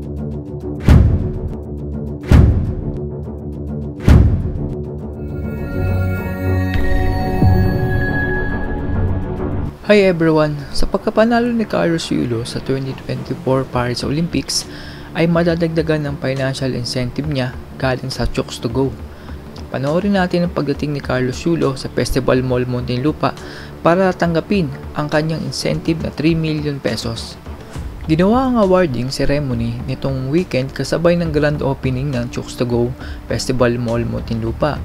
Hi everyone! Sa pagkapanalo ni Carlos Yulo sa 2024 Paris Olympics ay madadagdagan ng financial incentive niya galing sa Chooks to Go. Panoorin natin ang pagdating ni Carlos Yulo sa Festival Mall Muntinlupa para tanggapin ang kanyang incentive na 3 million pesos. Ginawa ang awarding ceremony nitong weekend kasabay ng grand opening ng Chooks to Go Festival Mall Muntinlupa.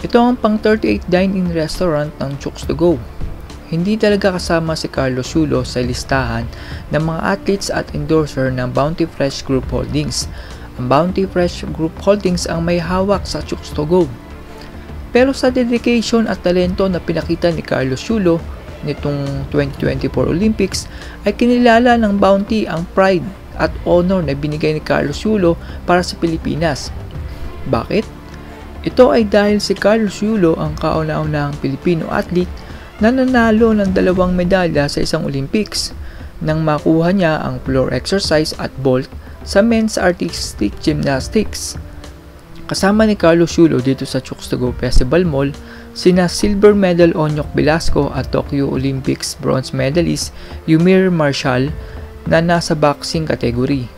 Ito ang pang 38 dine-in restaurant ng Chooks to Go. Hindi talaga kasama si Carlos Yulo sa listahan ng mga athletes at endorser ng Bounty Fresh Group Holdings. Ang Bounty Fresh Group Holdings ang may hawak sa Chooks to Go. Pero sa dedication at talento na pinakita ni Carlos Yulo nitong 2024 Olympics ay kinilala ng Bounty ang pride at honor na binigay ni Carlos Yulo para sa Pilipinas. Bakit? Ito ay dahil si Carlos Yulo ang kauna-unahang Pilipino athlete na nanalo ng 2 medalya sa isang Olympics nang makuha niya ang floor exercise at vault sa men's artistic gymnastics. Kasama ni Carlos Yulo dito sa Chooks to Go Festival Mall sina silver medal Onyok Velasco at Tokyo Olympics bronze medalist Yumir Marshall na nasa boxing category.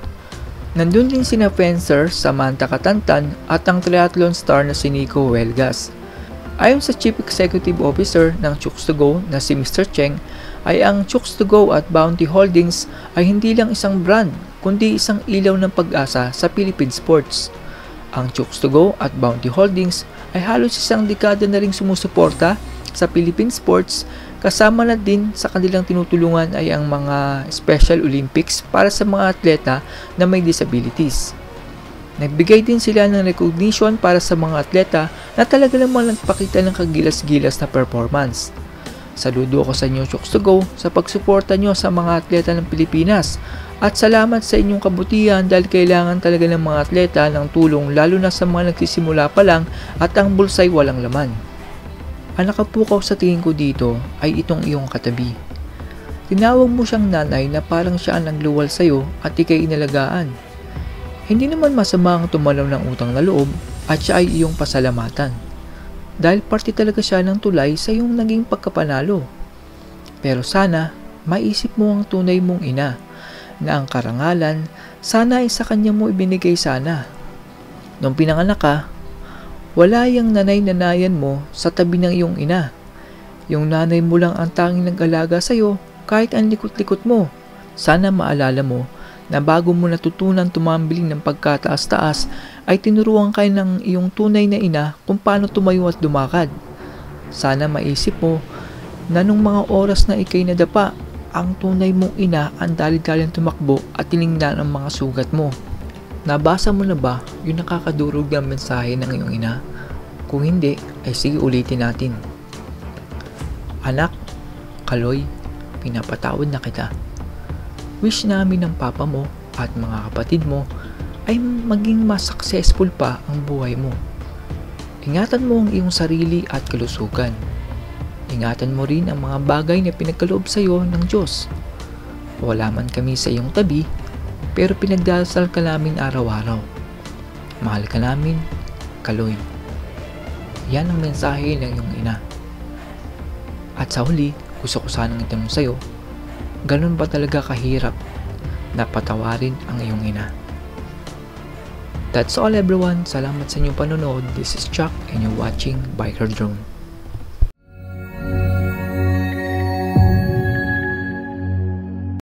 Nandun din sina fencer Samantha Katantan at ang triathlon star na si Nico Huelgas. Ayon sa Chief Executive Officer ng Chooks to Go na si Mr. Cheng, ay ang Chooks to Go at Bounty Holdings ay hindi lang isang brand, kundi isang ilaw ng pag-asa sa Philippine sports. Ang Chooks to Go at Bounty Holdings ay halos isang dekada na ring sumusuporta sa Philippine sports, kasama na din sa kanilang tinutulungan ay ang mga Special Olympics para sa mga atleta na may disabilities. Nagbigay din sila ng recognition para sa mga atleta na talaga namang nagpakita ng kagilas-gilas na performance. Saludo ako sa inyo Chooks to Go sa pagsuporta nyo sa mga atleta ng Pilipinas at salamat sa inyong kabutihan dahil kailangan talaga ng mga atleta ng tulong lalo na sa mga nagsisimula pa lang at ang bulsay walang laman. Ang nakapukaw sa tingin ko dito ay itong iyong katabi. Tinawag mo siyang nanay na parang siya ang nagluwal sa'yo at ikay inalagaan. Hindi naman masama ang tumalaw ng utang na loob at siya ay iyong pasalamatan. Dahil parte talaga siya ng tulay sa iyong naging pagkapanalo. Pero sana, maisip mo ang tunay mong ina, na ang karangalan, sana ay sa kanya mo ibinigay sana. Nung pinanganak ka, wala yung nanay-nanayan mo sa tabi ng iyong ina. Yung nanay mo lang ang tanging nag-alaga sa iyo kahit ang likot-likot mo. Sana maalala mo na bago mo natutunan tumambling ng pagkataas-taas ay tinuruan kayo ng iyong tunay na ina kung paano tumayo at lumakad. Sana maisip mo na nung mga oras na ikay nadapa, ang tunay mong ina ang dalid-dalin tumakbo at tiningnan ang mga sugat mo. Nabasa mo na ba yung nakakadurog ng mensahe ng iyong ina? Kung hindi, ay sige ulitin natin. Anak, Kaloy, pinapatawad na kita. Wish namin ng papa mo at mga kapatid mo ay maging mas successful pa ang buhay mo. Ingatan mo ang iyong sarili at kalusugan. Ingatan mo rin ang mga bagay na pinagkaloob sa iyo ng Diyos. Wala man kami sa iyong tabi, pero pinagdasal ka namin araw-araw. Mahal ka namin, Kaloy. Yan ang mensahe ng iyong ina. At sa huli, gusto ko sanang itanong sa iyo, ganun ba talaga kahirap na patawarin ang iyong ina? That's all everyone. Salamat sa inyong panonood. This is Chuck and you're watching Biker Drone.